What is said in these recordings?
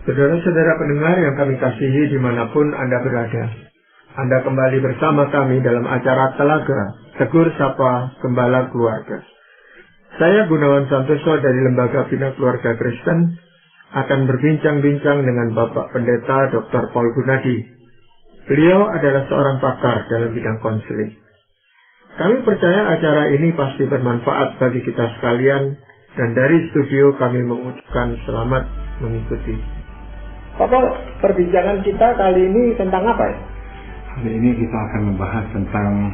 Saudara-saudara pendengar yang kami kasihi dimanapun Anda berada, Anda kembali bersama kami dalam acara Telaga Tegur Sapa Gembala Keluarga. Saya Gunawan Santoso dari Lembaga Bina Keluarga Kristen akan berbincang-bincang dengan Bapak Pendeta Dr. Paul Gunadi. Beliau adalah seorang pakar dalam bidang konseling. Kami percaya acara ini pasti bermanfaat bagi kita sekalian, dan dari studio kami mengucapkan selamat mengikuti. Bapak, perbincangan kita kali ini tentang apa ya? Hari ini kita akan membahas tentang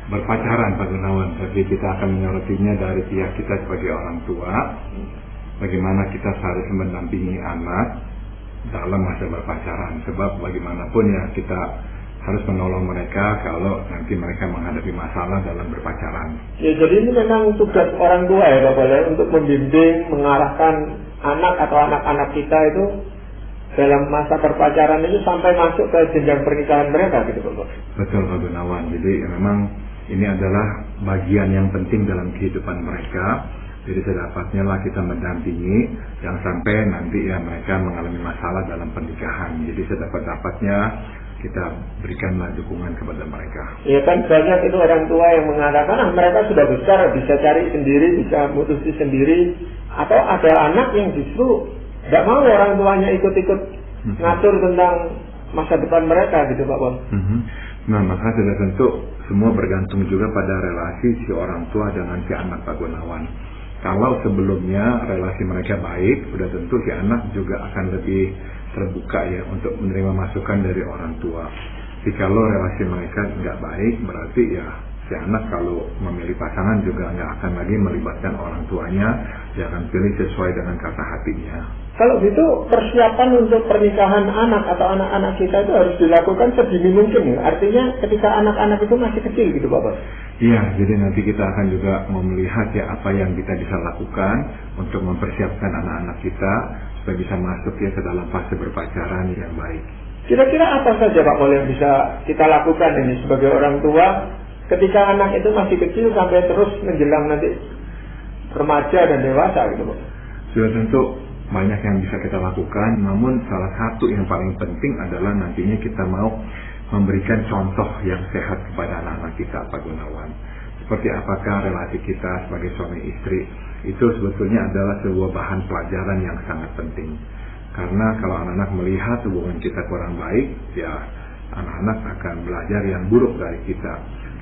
berpacaran, Pak Gunawan. Tapi kita akan menyorotinya dari pihak kita sebagai orang tua. Bagaimana kita seharusnya mendampingi anak dalam masa berpacaran. Sebab bagaimanapun ya kita harus menolong mereka kalau nanti mereka menghadapi masalah dalam berpacaran. Ya, jadi ini memang tugas orang tua ya Bapak ya, untuk membimbing, mengarahkan anak atau anak-anak kita itu dalam masa perpacaran itu sampai masuk ke jenjang pernikahan mereka gitu Bapak. Betul Pak Gunawan. Jadi memang ini adalah bagian yang penting dalam kehidupan mereka. Jadi sedapatnya lah kita mendampingi yang sampai nanti ya mereka mengalami masalah dalam pernikahan. Jadi sedapat-dapatnya kita berikanlah dukungan kepada mereka. Ya kan banyak itu orang tua yang mengatakan mereka sudah besar, bisa cari sendiri, bisa memutusi sendiri. Atau ada anak yang justru tidak mau orang tuanya ikut-ikut ngatur tentang masa depan mereka gitu Pak Bon. Nah maka sudah tentu semua bergantung juga pada relasi si orang tua dengan si anak Pak Gunawan. Kalau sebelumnya relasi mereka baik, sudah tentu si anak juga akan lebih terbuka ya untuk menerima masukan dari orang tua. Tapi kalau relasi mereka nggak baik, berarti ya si anak kalau memilih pasangan juga nggak akan lagi melibatkan orang tuanya, dia akan pilih sesuai dengan kata hatinya. Kalau gitu persiapan untuk pernikahan anak atau anak-anak kita itu harus dilakukan sedini mungkin ya. Artinya ketika anak-anak itu masih kecil gitu Bapak. Iya, jadi nanti kita akan juga mau melihat ya apa yang kita bisa lakukan untuk mempersiapkan anak-anak kita supaya bisa masuk ya ke dalam fase berpacaran yang baik. Kira-kira apa saja Pak Paul yang bisa kita lakukan ini sebagai orang tua ketika anak itu masih kecil sampai terus menjelang nanti remaja dan dewasa gitu Pak? Sudah tentu banyak yang bisa kita lakukan, namun salah satu yang paling penting adalah nantinya kita mau memberikan contoh yang sehat kepada anak-anak kita Pak Gunawan. Seperti apakah relasi kita sebagai suami istri itu sebetulnya adalah sebuah bahan pelajaran yang sangat penting. Karena kalau anak-anak melihat hubungan kita kurang baik, ya anak-anak akan belajar yang buruk dari kita.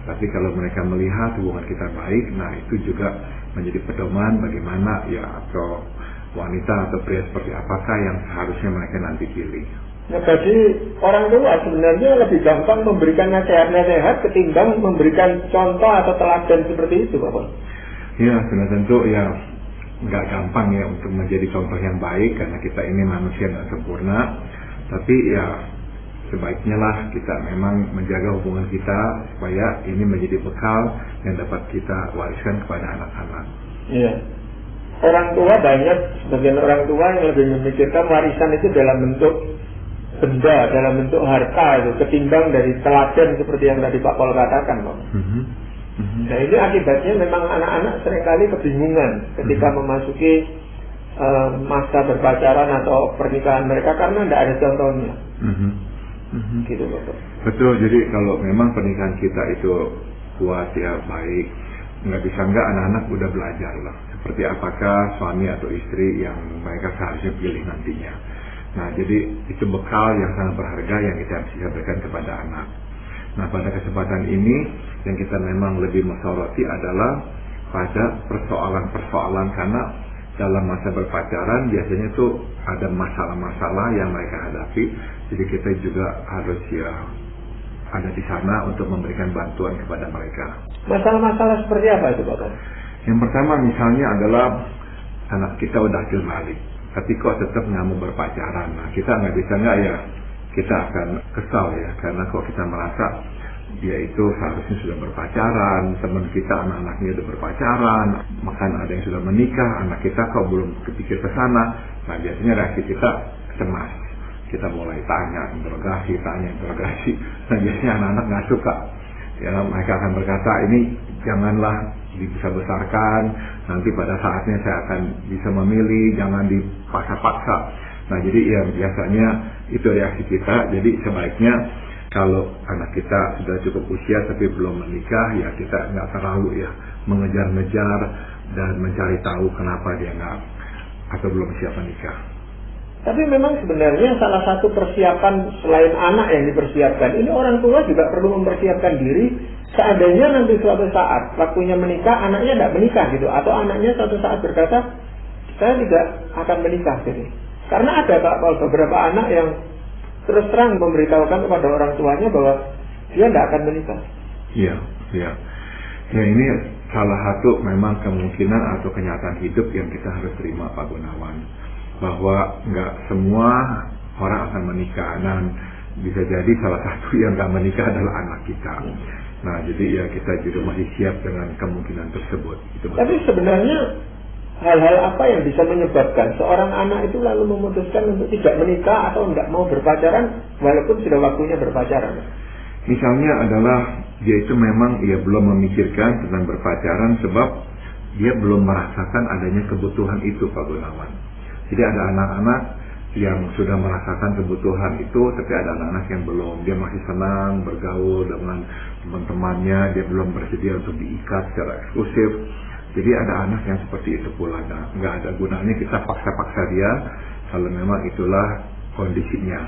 Tapi kalau mereka melihat hubungan kita baik, nah itu juga menjadi pedoman bagaimana ya atau wanita atau pria seperti apakah yang seharusnya mereka nanti pilih. Nah, bagi orang tua sebenarnya lebih gampang memberikan nasihat-nasihat ketimbang memberikan contoh atau teladan seperti itu Bapak. Ya, sudah tentu ya nggak gampang ya untuk menjadi contoh yang baik karena kita ini manusia yang sempurna. Tapi ya sebaiknya lah kita memang menjaga hubungan kita supaya ini menjadi bekal yang dapat kita wariskan kepada anak-anak. Iya. Orang tua banyak, sebagian orang tua yang lebih memikirkan warisan itu dalam bentuk benda, dalam bentuk harta itu, ketimbang dari teladan seperti yang tadi Pak Paul katakan Pak. Nah ini akibatnya memang anak-anak seringkali kebingungan ketika memasuki masa berpacaran atau pernikahan mereka karena tidak ada contohnya. Gitu Bapak. Betul, jadi kalau memang pernikahan kita itu kuat ya baik, nggak bisa nggak anak-anak udah belajar lah seperti apakah suami atau istri yang mereka seharusnya pilih nantinya. Nah jadi itu bekal yang sangat berharga yang kita bisa berikan kepada anak. Nah pada kesempatan ini yang kita memang lebih mensoroti adalah pada persoalan-persoalan karena dalam masa berpacaran biasanya tuh ada masalah-masalah yang mereka hadapi. Jadi kita juga harus ya ada di sana untuk memberikan bantuan kepada mereka. Masalah-masalah seperti apa itu Bapak? Yang pertama misalnya adalah anak kita udah akil balik, tapi kok tetap nggak mau berpacaran. Nah kita nggak bisa nggak ya, kita akan kesal ya, karena kok kita merasa dia itu seharusnya sudah berpacaran, teman kita anak-anaknya udah berpacaran, bahkan ada yang sudah menikah, anak kita kok belum kepikir ke sana. Nah biasanya reaksi kita cemas, kita mulai tanya interogasi. Nah biasanya anak-anak nggak suka. Ya, mereka akan berkata, ini janganlah dibesar-besarkan, nanti pada saatnya saya akan bisa memilih, jangan dipaksa-paksa. Nah, jadi ya biasanya itu reaksi kita. Jadi sebaiknya kalau anak kita sudah cukup usia tapi belum menikah, ya kita nggak terlalu ya mengejar-ngejar dan mencari tahu kenapa dia nggak atau belum siap menikah. Tapi memang sebenarnya salah satu persiapan selain anak yang dipersiapkan, ini orang tua juga perlu mempersiapkan diri seandainya nanti suatu saat waktunya menikah, anaknya tidak menikah gitu, atau anaknya suatu saat berkata, saya tidak akan menikah gitu. Karena ada Pak Paul beberapa anak yang terus terang memberitahukan kepada orang tuanya bahwa dia tidak akan menikah. Iya, iya. Ya ini salah satu memang kemungkinan atau kenyataan hidup yang kita harus terima Pak Gunawan. Bahwa nggak semua orang akan menikah, dan bisa jadi salah satu yang nggak menikah adalah anak kita. Nah, jadi ya kita juga masih siap dengan kemungkinan tersebut. Tapi sebenarnya hal-hal apa yang bisa menyebabkan seorang anak itu lalu memutuskan untuk tidak menikah atau tidak mau berpacaran walaupun sudah waktunya berpacaran? Misalnya adalah dia itu memang ia belum memikirkan tentang berpacaran sebab dia belum merasakan adanya kebutuhan itu Pak Gunawan. Jadi ada anak-anak yang sudah merasakan kebutuhan itu, tapi ada anak-anak yang belum. Dia masih senang bergaul dengan teman-temannya, dia belum bersedia untuk diikat secara eksklusif. Jadi ada anak yang seperti itu pula. Nah, nggak ada gunanya kita paksa-paksa dia kalau memang itulah kondisinya.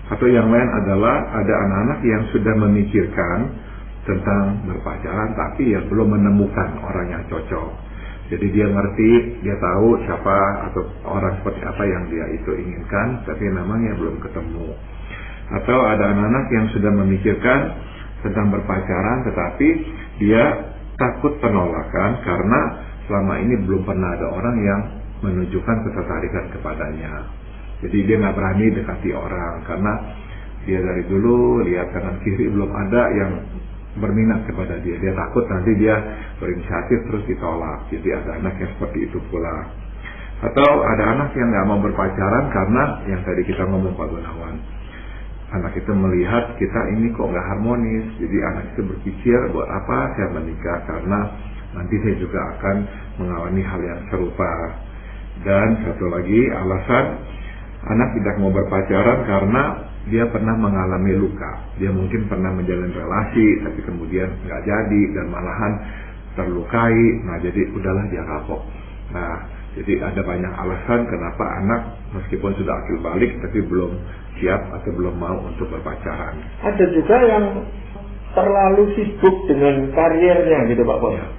Atau yang lain adalah ada anak-anak yang sudah memikirkan tentang berpacaran, tapi ya belum menemukan orang yang cocok. Jadi dia ngerti, dia tahu siapa atau orang seperti apa yang dia itu inginkan, tapi namanya belum ketemu. Atau ada anak-anak yang sudah memikirkan tentang berpacaran, tetapi dia takut penolakan karena selama ini belum pernah ada orang yang menunjukkan ketertarikan kepadanya. Jadi dia nggak berani dekati orang karena dia dari dulu lihat kanan kiri belum ada yang berminat kepada dia. Dia takut nanti dia berinisiatif terus ditolak. Jadi ada anak yang seperti itu pula. Atau ada anak yang nggak mau berpacaran karena yang tadi kita ngomong Pak Gunawan, anak itu melihat kita ini kok nggak harmonis. Jadi anak itu berpikir buat apa saya menikah, karena nanti saya juga akan mengalami hal yang serupa. Dan satu lagi alasan anak tidak mau berpacaran karena dia pernah mengalami luka. Dia mungkin pernah menjalin relasi, tapi kemudian nggak jadi dan malahan terlukai. Nah, jadi udahlah dia kapok. Nah, jadi ada banyak alasan kenapa anak meskipun sudah akil balik, tapi belum siap atau belum mau untuk berpacaran. Ada juga yang terlalu sibuk dengan karirnya gitu Pak Bos. Ya.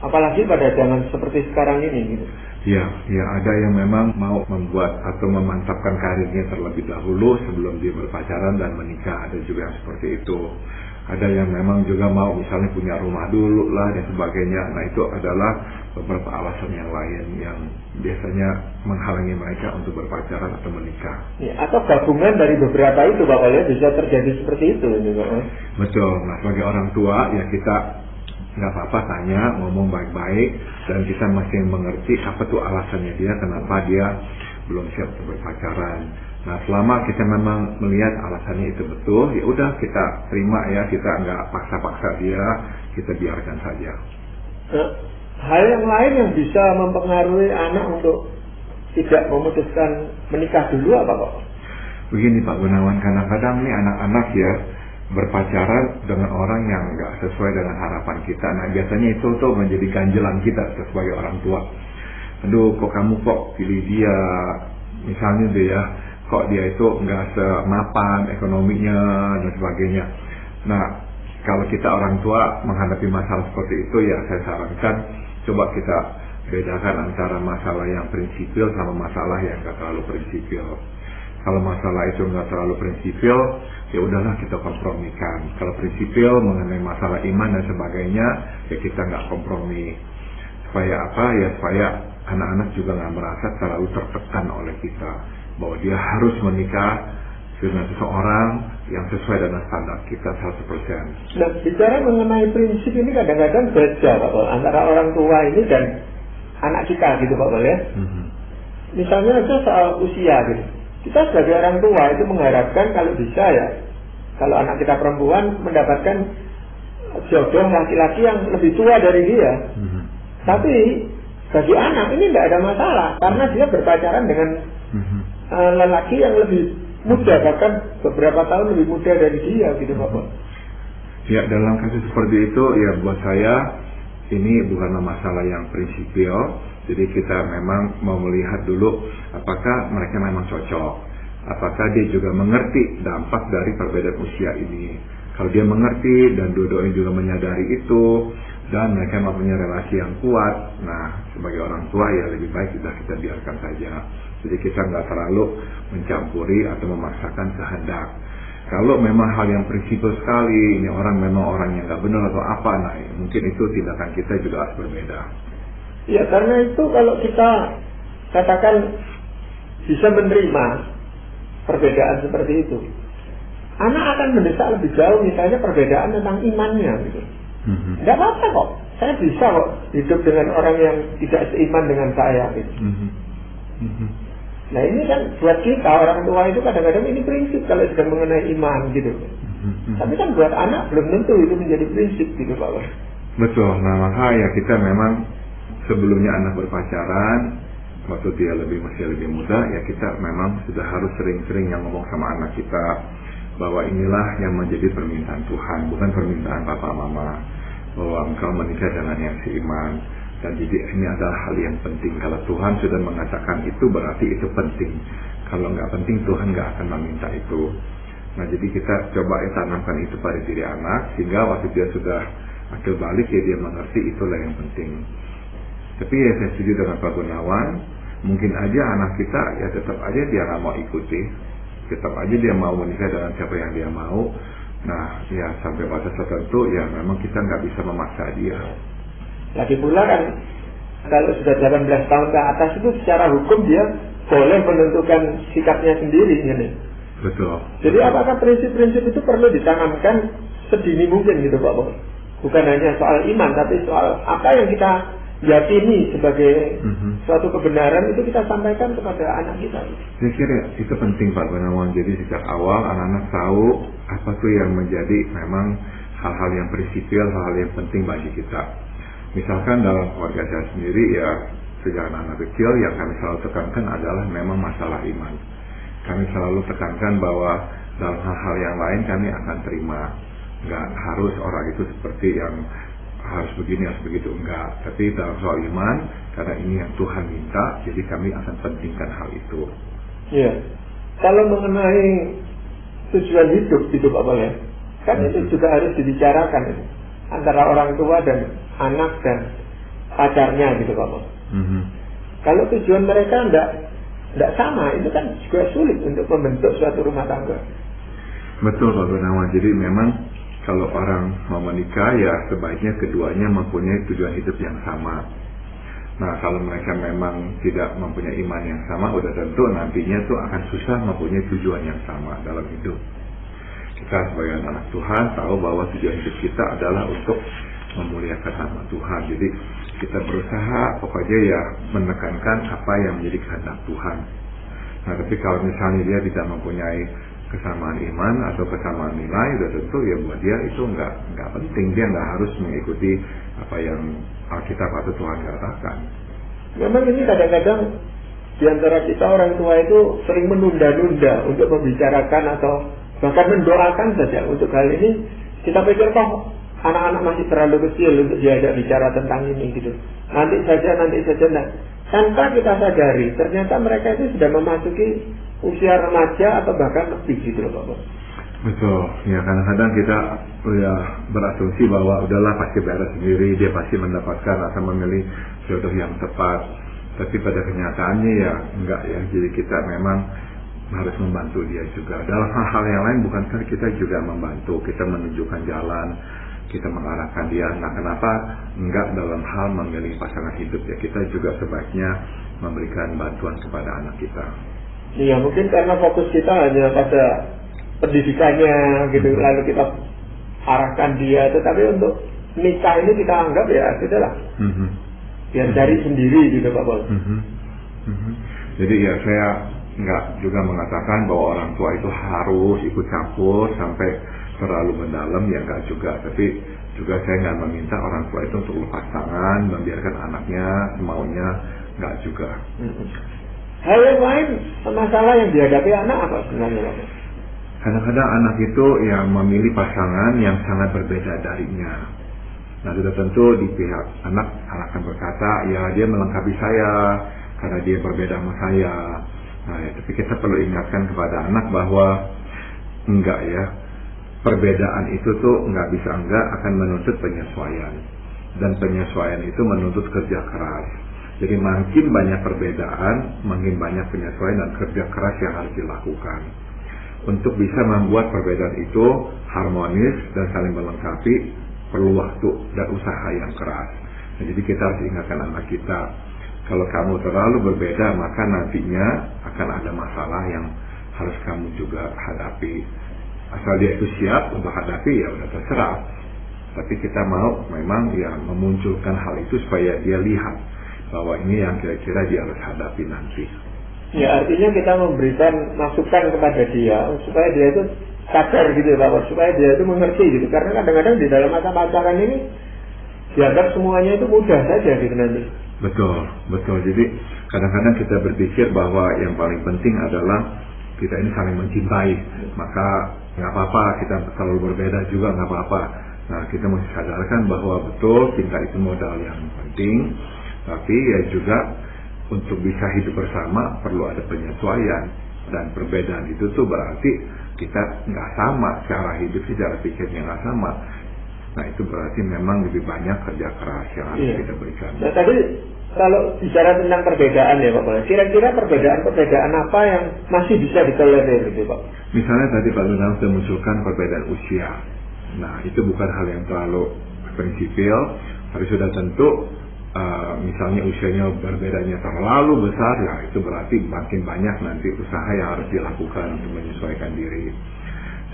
Apalagi pada zaman seperti sekarang ini gitu. Ya, ada yang memang mau membuat atau memantapkan karirnya terlebih dahulu sebelum dia berpacaran dan menikah. Ada juga yang seperti itu. Ada yang memang juga mau misalnya punya rumah dulu lah dan sebagainya. Nah, itu adalah beberapa alasan yang lain yang biasanya menghalangi mereka untuk berpacaran atau menikah. Ya, atau gabungan dari beberapa itu Bapak ya, bisa terjadi seperti itu juga. Betul. Nah, sebagai orang tua ya kita nggak apa-apa tanya, ngomong baik-baik, dan kita masih mengerti apa tuh alasannya dia, kenapa dia belum siap untuk berpacaran. Nah, selama kita memang melihat alasannya itu betul, ya udah kita terima ya, kita nggak paksa-paksa dia, kita biarkan saja. Hal yang lain yang bisa mempengaruhi anak untuk tidak memutuskan menikah dulu apa Pak? Begini Pak Gunawan, kadang-kadang nih anak-anak ya berpacaran dengan orang yang nggak sesuai dengan harapan kita. Nah, biasanya itu tuh menjadi ganjelan kita sebagai orang tua. Aduh, kok kamu pilih dia, misalnya deh ya, kok dia itu nggak semapan ekonominya dan sebagainya. Nah, kalau kita orang tua menghadapi masalah seperti itu ya saya sarankan coba kita bedakan antara masalah yang prinsipil sama masalah yang nggak terlalu prinsipil. Kalau masalah itu nggak terlalu prinsipil, ya udahlah kita kompromikan. Kalau prinsipil mengenai masalah iman dan sebagainya, ya kita nggak kompromi. Supaya apa? Ya supaya anak-anak juga nggak merasa terlalu tertekan oleh kita bahwa dia harus menikah dengan seseorang yang sesuai dengan standar kita 100%. Nah, bicara mengenai prinsip ini kadang-kadang beda Pak, antara orang tua ini dan anak kita gitu Pak ya. Misalnya aja soal usia gitu. Kita sebagai orang tua itu mengharapkan kalau bisa ya, kalau anak kita perempuan mendapatkan jodoh laki-laki yang lebih tua dari dia. Tapi bagi anak ini tidak ada masalah karena dia berpacaran dengan lelaki yang lebih muda, bahkan beberapa tahun lebih muda dari dia gitu Bapak. Ya, dalam kasus seperti itu ya buat saya ini bukanlah masalah yang prinsipil. Jadi kita memang mau melihat dulu apakah mereka memang cocok, apakah dia juga mengerti dampak dari perbedaan usia ini. Kalau dia mengerti dan dua-duanya juga menyadari itu dan mereka mempunyai relasi yang kuat, nah sebagai orang tua ya lebih baik sudah kita biarkan saja. Jadi kita nggak terlalu mencampuri atau memaksakan kehendak. Kalau memang hal yang prinsipil sekali, ini orang memang orang yang nggak benar atau apa, nah mungkin itu tindakan kita juga harus berbeda. Ya karena itu kalau kita katakan bisa menerima perbedaan seperti itu, anak akan mendesak lebih jauh misalnya perbedaan tentang imannya gitu. Tidak apa-apa kok, saya bisa kok hidup dengan orang yang tidak seiman dengan saya gitu. Nah ini kan buat kita orang tua itu kadang-kadang ini prinsip kalau sudah mengenai iman gitu. Tapi kan buat anak belum tentu itu menjadi prinsip gitu Pak. Betul, nah maka ya kita memang sebelumnya anak berpacaran, waktu dia masih lebih muda, ya kita memang sudah harus sering-sering yang ngomong sama anak kita bahwa inilah yang menjadi permintaan Tuhan, bukan permintaan papa mama, bahwa engkau menikah dengan yang seiman. Dan jadi ini adalah hal yang penting. Kalau Tuhan sudah mengatakan itu berarti itu penting. Kalau nggak penting Tuhan nggak akan meminta itu. Nah jadi kita coba tanamkan itu pada diri anak sehingga waktu dia sudah akil balik ya dia mengerti itulah yang penting. Tapi ya saya setuju dengan Pak Gunawan, mungkin aja anak kita ya tetap aja dia nggak mau ikuti, tetap aja dia mau menikah dengan siapa yang dia mau. Nah ya sampai batas tertentu ya memang kita nggak bisa memaksa dia. Lagi pula kan kalau sudah 18 tahun ke atas itu secara hukum dia boleh menentukan sikapnya sendiri ini. Betul. Jadi apakah prinsip-prinsip itu perlu ditanamkan sedini mungkin gitu Pak Bos? Bukan hanya soal iman tapi soal apa yang kita yakini sebagai suatu kebenaran itu kita sampaikan kepada anak kita. Saya kira itu penting Pak Gunawan. Jadi sejak awal anak-anak tahu apa tuh yang menjadi memang hal-hal yang prinsipil, hal-hal yang penting bagi kita. Misalkan dalam keluarga saya sendiri ya sejak anak kecil yang kami selalu tekankan adalah memang masalah iman. Kami selalu tekankan bahwa dalam hal-hal yang lain kami akan terima. Nggak harus orang itu seperti yang harus begini, harus begitu, enggak. Tapi dalam soal iman, karena ini yang Tuhan minta, jadi kami akan pentingkan hal itu. Iya. Kalau mengenai tujuan hidup Pak Bal, kan itu juga harus dibicarakan antara orang tua dan anak dan pacarnya gitu Pak Bal. Kalau tujuan mereka enggak sama, itu kan juga sulit untuk membentuk suatu rumah tangga. Betul Pak Gunawan. Jadi memang kalau orang mau menikah ya sebaiknya keduanya mempunyai tujuan hidup yang sama. Nah kalau mereka memang tidak mempunyai iman yang sama, udah tentu nantinya tuh akan susah mempunyai tujuan yang sama dalam hidup. Kita sebagai anak Tuhan tahu bahwa tujuan hidup kita adalah untuk memuliakan nama Tuhan. Jadi kita berusaha pokoknya ya menekankan apa yang menjadi kehendak Tuhan. Nah tapi kalau misalnya dia tidak mempunyai kesamaan iman atau kesamaan nilai, udah tentu ya buat dia itu nggak penting. Dia nggak harus mengikuti apa yang Alkitab atau Tuhan katakan. Memang ini kadang-kadang di antara kita orang tua itu sering menunda-nunda untuk membicarakan atau bahkan mendoakan saja untuk hal ini. Kita pikir kok anak-anak masih terlalu kecil untuk diajak bicara tentang ini gitu. Nanti saja. Nah, tanpa kita sadari ternyata mereka itu sudah memasuki usia remaja atau bahkan lebih gitu loh Pak. Betul, ya kadang-kadang kita ya berasumsi bahwa udahlah pasti beres sendiri, dia pasti mendapatkan atau memilih jodoh yang tepat. Tapi pada kenyataannya ya enggak ya, jadi kita memang harus membantu dia juga. Dalam hal-hal yang lain bukankah kita juga membantu, kita menunjukkan jalan, kita mengarahkan dia. Nah kenapa enggak dalam hal memilih pasangan hidup ya, kita juga sebaiknya memberikan bantuan kepada anak kita. Iya mungkin karena fokus kita hanya pada pendidikannya gitu, lalu kita arahkan dia. Tetapi untuk nikah ini kita anggap ya sudahlah, biar cari sendiri gitu Pak Bol. Jadi ya saya nggak juga mengatakan bahwa orang tua itu harus ikut campur sampai terlalu mendalam, ya nggak juga. Tapi Juga saya nggak meminta orang tua itu untuk lepas tangan, membiarkan anaknya semaunya, nggak juga. Hal yang lain, masalah yang dihadapi anak apa sebenarnya? Kadang-kadang anak itu ya memilih pasangan yang sangat berbeda darinya. Nah, sudah tentu di pihak anak akan berkata, ya dia melengkapi saya karena dia berbeda sama saya. Nah, ya, tapi kita perlu ingatkan kepada anak bahwa enggak ya, perbedaan itu tuh nggak bisa enggak akan menuntut penyesuaian. Dan penyesuaian itu menuntut kerja keras. Jadi makin banyak perbedaan, makin banyak penyesuaian dan kerja keras yang harus dilakukan. Untuk bisa membuat perbedaan itu harmonis dan saling melengkapi, perlu waktu dan usaha yang keras. Nah, jadi kita harus ingatkan anak kita, kalau kamu terlalu berbeda, maka nantinya akan ada masalah yang harus kamu juga hadapi. Asal dia itu siap untuk hadapi, ya udah terserah. Tapi kita mau memang ya memunculkan hal itu supaya dia lihat bahwa ini yang kira-kira dia harus hadapi nanti. Ya, artinya kita memberikan masukan kepada dia supaya dia itu sadar gitu Pak, supaya dia itu mengerti gitu. Karena kadang-kadang di dalam masa pacaran ini dianggap semuanya itu mudah saja gitu nanti. Betul. Jadi kadang-kadang kita berpikir bahwa yang paling penting adalah kita ini saling mencintai. Maka nggak apa-apa kita selalu berbeda juga nggak apa-apa. Nah, kita mesti sadarkan bahwa betul cinta itu modal yang penting. Tapi ya juga untuk bisa hidup bersama perlu ada penyesuaian. Dan perbedaan itu tuh berarti kita nggak sama cara hidup, cara pikirnya nggak sama. Nah, itu berarti memang lebih banyak kerja keras yang harus kita berikan. Nah, tadi kalau bicara tentang perbedaan ya Pak, kira-kira perbedaan apa yang masih bisa ditolerir gitu Pak? Misalnya tadi Pak Gunawan sudah munculkan perbedaan usia. Nah, itu bukan hal yang terlalu prinsipil, tapi sudah tentu misalnya usianya berbedanya terlalu besar, ya itu berarti makin banyak nanti usaha yang harus dilakukan untuk menyesuaikan diri.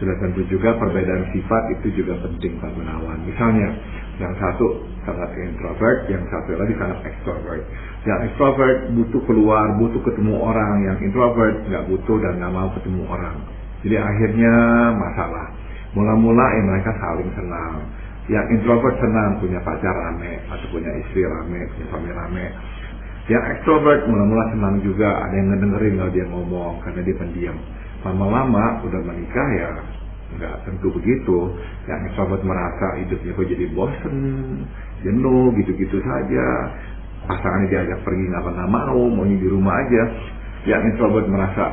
Sudah tentu juga perbedaan sifat itu juga penting Pak Gunawan. Misalnya yang satu sangat introvert, yang satu lagi sangat extrovert. Yang extrovert butuh keluar, butuh ketemu orang. Yang introvert nggak butuh dan nggak mau ketemu orang. Jadi akhirnya masalah. Mula-mula mereka saling senang. Yang introvert senang punya pacar rame, atau punya istri rame, punya suami rame. Yang extrovert mula-mula senang juga, ada yang ngedengerin kalau dia ngomong karena dia pendiam. Lama-lama udah menikah ya nggak tentu begitu. Yang extrovert merasa hidupnya kok jadi bosen, jenuh, gitu-gitu saja. Pasangannya diajak pergi nggak pernah maunya di rumah aja. Yang introvert merasa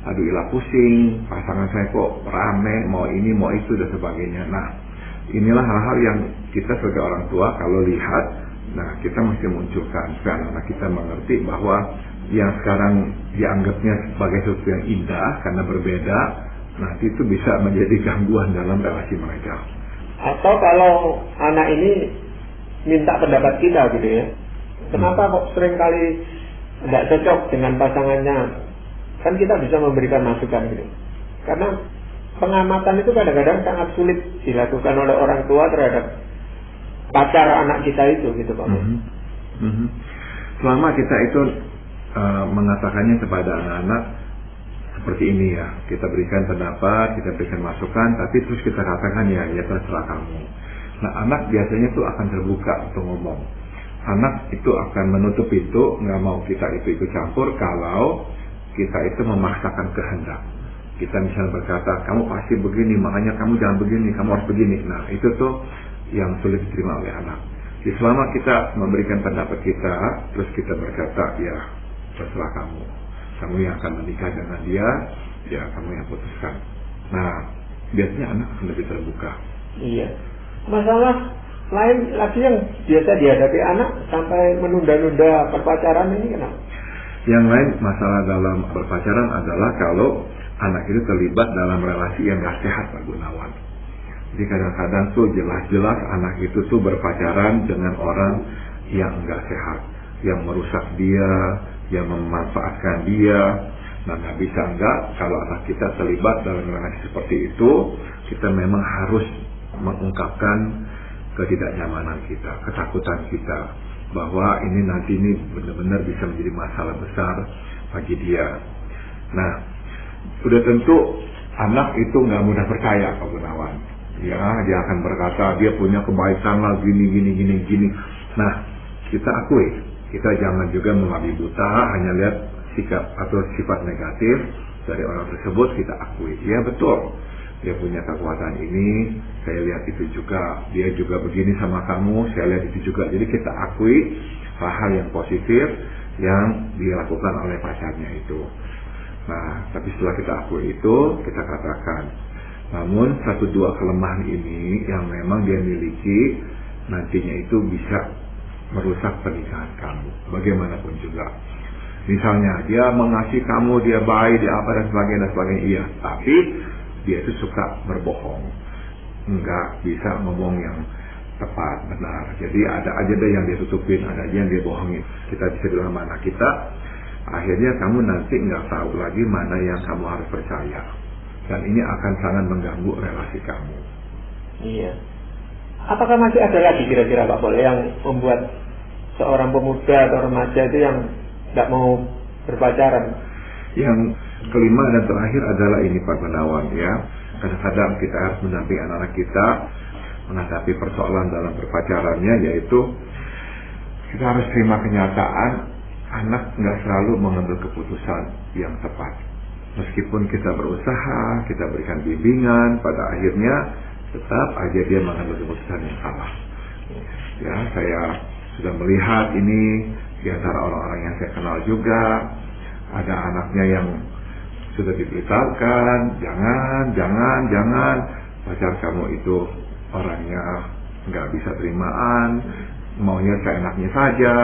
aduh ilah pusing, pasangan saya kok rame, mau ini mau itu dan sebagainya. Nah, inilah hal-hal yang kita sebagai orang tua kalau lihat, nah kita mesti munculkan supaya anak-anak kita mengerti bahwa yang sekarang dianggapnya sebagai sesuatu yang indah karena berbeda, nanti itu bisa menjadi gangguan dalam relasi mereka. Atau kalau anak ini minta pendapat kita gitu ya, kenapa kok seringkali tidak cocok dengan pasangannya? Kan kita bisa memberikan masukan gitu. Karena pengamatan itu kadang-kadang sangat sulit dilakukan oleh orang tua terhadap pacar anak kita itu gitu Pak. Selama kita itu mengatakannya kepada anak-anak seperti ini ya, kita berikan pendapat, kita berikan masukan, tapi terus kita katakan ya terserah kamu. Nah, anak biasanya tuh akan terbuka untuk ngomong. Anak itu akan menutup pintu, nggak mau kita itu ikut campur kalau kita itu memaksakan kehendak. Kita misalnya berkata, kamu pasti begini, makanya kamu jangan begini, kamu harus begini. Nah, itu tuh yang sulit diterima oleh anak. Jadi selama kita memberikan pendapat kita, terus kita berkata, ya terserah kamu. Kamu yang akan menikah dengan dia, ya kamu yang putuskan. Nah, biasanya anak akan lebih terbuka. Iya. Masalah lain lagi yang biasa dihadapi anak sampai menunda-nunda perpacaran ini kenapa? Yang lain masalah dalam berpacaran adalah kalau anak itu terlibat dalam relasi yang gak sehat Pak Gunawan. Jadi kadang-kadang tuh jelas-jelas anak itu tuh berpacaran dengan orang yang gak sehat, yang merusak dia, yang memanfaatkan dia. Nah, gak bisa enggak kalau anak kita terlibat dalam relasi seperti itu, kita memang harus mengungkapkan ketidaknyamanan kita, ketakutan kita, bahwa ini nanti ini benar-benar bisa menjadi masalah besar bagi dia. Nah, sudah tentu anak itu nggak mudah percaya Pak Gunawan. Ya, dia akan berkata dia punya kebaikan lah gini. Nah, kita akui, kita jangan juga membabi buta hanya lihat sikap atau sifat negatif dari orang tersebut. Kita akui, ya betul, dia punya kekuatan ini, saya lihat itu juga, dia juga begini sama kamu, saya lihat itu juga. Jadi kita akui hal-hal yang positif yang dilakukan oleh pacarnya itu. Nah, tapi setelah kita akui itu, kita katakan, namun 1-2 kelemahan ini yang memang dia miliki, nantinya itu bisa merusak pernikahan kamu, bagaimanapun juga. Misalnya dia mengasihi kamu, dia baik, dia apa dan sebagainya, iya. Tapi dia itu suka berbohong, enggak bisa ngomong yang tepat, benar. Jadi ada aja deh yang dia tutupin, ada aja yang dia bohongin. Kita bisa bilang sama anak kita, akhirnya kamu nanti nggak tahu lagi mana yang kamu harus percaya, dan ini akan sangat mengganggu relasi kamu. Iya. Apakah masih ada lagi kira-kira Pak Pol yang membuat seorang pemuda atau remaja itu yang tidak mau berpacaran? Yang kelima dan terakhir adalah ini Pak Gunawan, ya. Kadang-kadang kita harus mendampingi anak-anak kita menghadapi persoalan dalam berpacarannya, yaitu kita harus terima kenyataan anak nggak selalu mengambil keputusan yang tepat. Meskipun kita berusaha, kita berikan bimbingan, pada akhirnya tetap aja dia mengambil keputusan yang salah. Ya, saya sudah melihat ini di antara orang-orang yang saya kenal juga, ada anaknya yang sudah diberitahukan, jangan, pacar kamu itu orangnya nggak bisa terimaan, maunya seenaknya saja,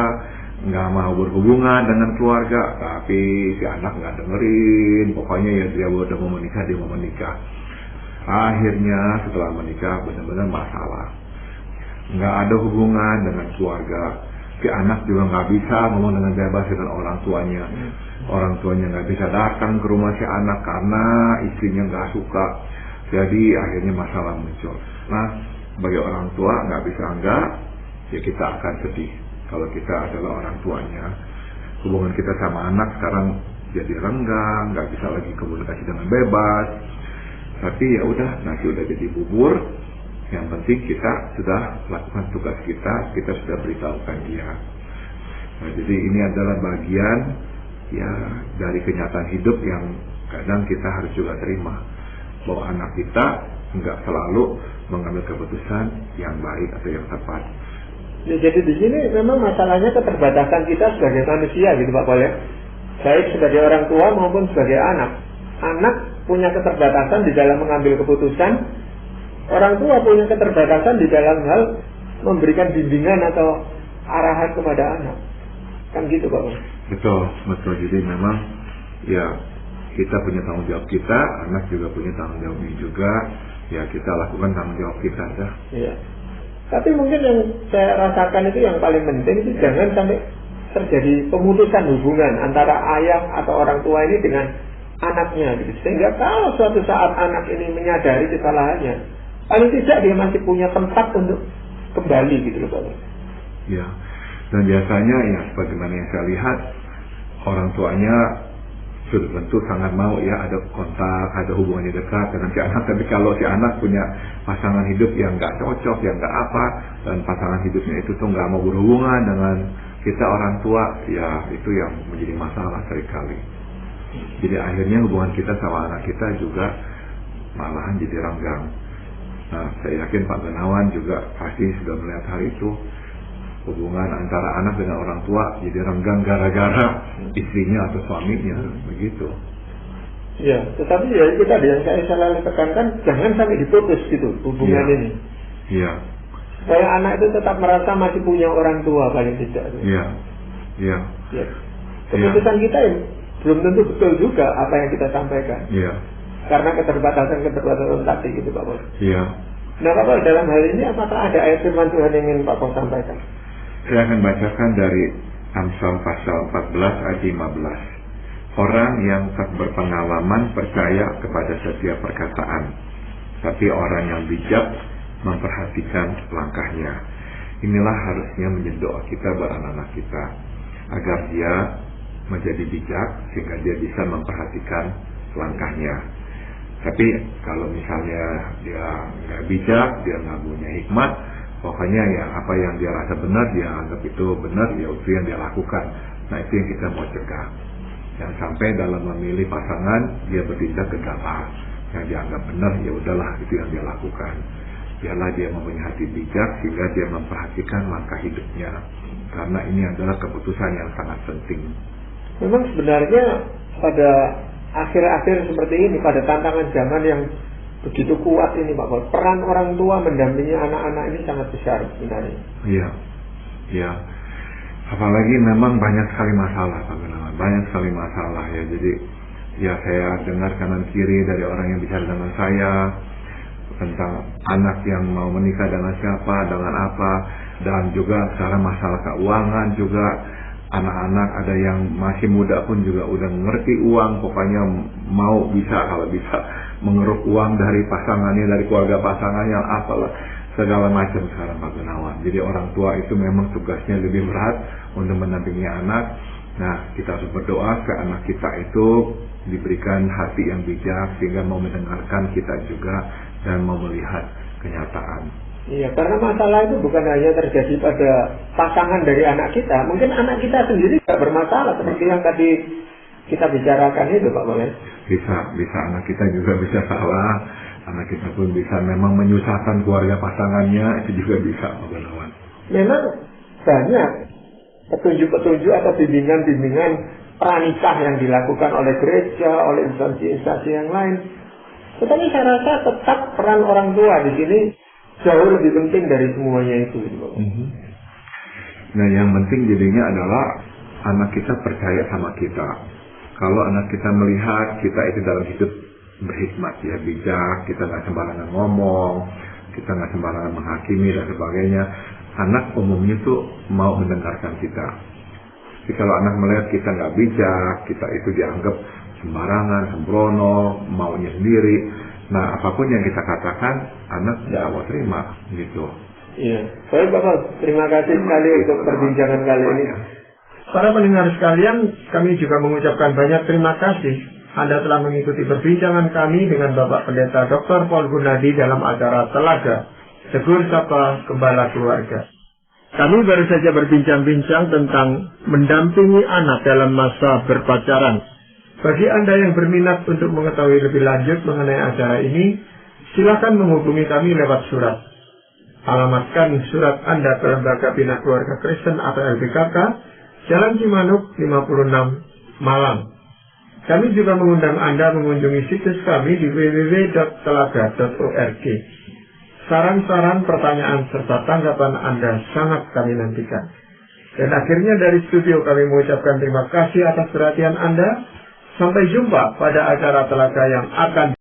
nggak mau berhubungan dengan keluarga. Tapi si anak nggak dengerin, pokoknya ya dia udah mau menikah. Akhirnya setelah menikah benar-benar masalah, nggak ada hubungan dengan keluarga. Si anak juga nggak bisa ngomong dengan bebas dengan orang tuanya. Orang tuanya nggak bisa datang ke rumah si anak karena istrinya nggak suka. Jadi akhirnya masalah muncul. Nah, sebagai orang tua nggak bisa enggak, ya kita akan sedih kalau kita adalah orang tuanya. Hubungan kita sama anak sekarang jadi renggang, nggak bisa lagi komunikasi dengan bebas. Tapi ya udah, nasi udah jadi bubur. Yang penting kita sudah lakukan tugas kita sudah beritahukan dia. Nah, jadi ini adalah bagian ya dari kenyataan hidup yang kadang kita harus juga terima, bahwa anak kita nggak selalu mengambil keputusan yang baik atau yang tepat. Ya, jadi di sini memang masalahnya keterbatasan kita sebagai manusia gitu Pak Pol ya. Baik sebagai orang tua maupun sebagai anak. Anak punya keterbatasan di dalam mengambil keputusan. Orang tua punya keterbatasan di dalam hal memberikan bimbingan atau arahan kepada anak. Kan gitu Pak Pol. Betul. Jadi memang ya kita punya tanggung jawab kita, anak juga punya tanggung jawabnya juga. Ya kita lakukan tanggung jawab kita dah. Iya. Tapi mungkin yang saya rasakan itu yang paling penting itu jangan sampai terjadi pemutusan hubungan antara ayah atau orang tua ini dengan anaknya gitu. Sehingga kalau suatu saat anak ini menyadari kesalahannya, paling tidak dia masih punya tempat untuk kembali gitu loh Pak. Ya. Dan biasanya ya sebagaimana yang saya lihat, orang tuanya sudah tentu sangat mau ya ada kontak, ada hubungan yang dekat dengan si anak. Tapi kalau si anak punya pasangan hidup yang nggak cocok, yang nggak apa, dan pasangan hidupnya itu tuh nggak mau berhubungan dengan kita orang tua, ya itu yang menjadi masalah seringkali. Jadi akhirnya hubungan kita sama anak kita juga malahan jadi renggang. Nah, saya yakin Pak Gunawan juga pasti sudah melihat hal itu. Hubungan antara anak dengan orang tua jadi renggang gara-gara istrinya atau suaminya, begitu. Ya, tetapi ya itu tadi yang saya selalu tekankan, jangan sampai diputus gitu hubungan ini. Iya. Supaya anak itu tetap merasa masih punya orang tua paling tidak. Iya. Keputusan kita ya belum tentu betul juga apa yang kita sampaikan. Iya. Karena keterbatasan tadi gitu Pak Pol. Iya. Nah Pak Pol, dalam hal ini apakah ada ayat firman Tuhan yang ingin Pak Pol sampaikan? Saya akan bacakan dari Amsal pasal 14 ayat 15. Orang yang tak berpengalaman percaya kepada setiap perkataan, tapi orang yang bijak memperhatikan langkahnya. Inilah harusnya menjadi doa kita buat anak-anak kita, agar dia menjadi bijak sehingga dia bisa memperhatikan langkahnya. Tapi kalau misalnya dia nggak bijak, dia nggak punya hikmat, pokoknya ya apa yang dia rasa benar, dia anggap itu benar, ya itu yang dia lakukan. Nah itu yang kita mau cegah. Yang sampai dalam memilih pasangan, dia bertindak gegabah. Yang dianggap benar, ya udahlah itu yang dia lakukan. Biarlah dia mempunyai hati bijak sehingga dia memperhatikan langkah hidupnya. Karena ini adalah keputusan yang sangat penting. Memang sebenarnya pada akhir-akhir seperti ini, pada tantangan zaman yang begitu kuat ini Pak Paul, peran orang tua mendampingi anak-anak ini sangat besar sebenarnya. Iya, iya. Apalagi memang banyak sekali masalah Pak Gunawan, banyak sekali masalah ya. Jadi ya saya dengar kanan kiri dari orang yang bicara dengan saya tentang anak yang mau menikah dengan siapa, dengan apa, dan juga sekarang masalah keuangan juga. Anak-anak ada yang masih muda pun juga udah ngerti uang, pokoknya mau bisa, kalau bisa mengeruk uang dari pasangannya, dari keluarga pasangannya, apalah segala macam sekarang Pak Gunawan. Jadi orang tua itu memang tugasnya lebih berat untuk mendampingi anak. Nah kita harus berdoa ke anak kita itu diberikan hati yang bijak sehingga mau mendengarkan kita juga dan mau melihat kenyataan. Iya, karena masalah itu bukan hanya terjadi pada pasangan dari anak kita, mungkin anak kita sendiri juga bermasalah seperti yang tadi kita bicarakan itu Pak Boleh. Bisa anak kita juga bisa salah, anak kita pun bisa memang menyusahkan keluarga pasangannya, itu juga bisa Pak Gunawan. Memang banyak petunjuk-petunjuk atau bimbingan-bimbingan pranikah yang dilakukan oleh gereja, oleh instansi-instansi yang lain. Tetapi saya rasa tetap peran orang tua di sini jauh lebih penting dari semuanya itu. Nah yang penting jadinya adalah anak kita percaya sama kita. Kalau anak kita melihat kita itu dalam hidup berhikmat, ya bijak, kita nggak sembarangan ngomong, kita nggak sembarangan menghakimi dan sebagainya, anak umumnya tuh mau mendengarkan kita. Tapi kalau anak melihat kita nggak bijak, kita itu dianggap sembarangan, sembrono, maunya sendiri, nah apapun yang kita katakan anak tidak mau terima gitu. Iya, baik Bapak, terima kasih sekali untuk perbincangan kali ini. Para pendengar sekalian, kami juga mengucapkan banyak terima kasih Anda telah mengikuti perbincangan kami dengan Bapak Pendeta Dr. Paul Gunadi dalam acara Telaga Tegur Sapa Gembala Keluarga. Kami baru saja berbincang-bincang tentang mendampingi anak dalam masa berpacaran. Bagi Anda yang berminat untuk mengetahui lebih lanjut mengenai acara ini, silakan menghubungi kami lewat surat. Alamatkan surat Anda ke Lembaga Bina Keluarga Kristen atau LBKK, Jalan Cimanuk 56, Malang. Kami juga mengundang Anda mengunjungi situs kami di www.telaga.org. Saran-saran, pertanyaan, serta tanggapan Anda sangat kami nantikan. Dan akhirnya dari studio kami mengucapkan terima kasih atas perhatian Anda. Sampai jumpa pada acara Telaga yang akan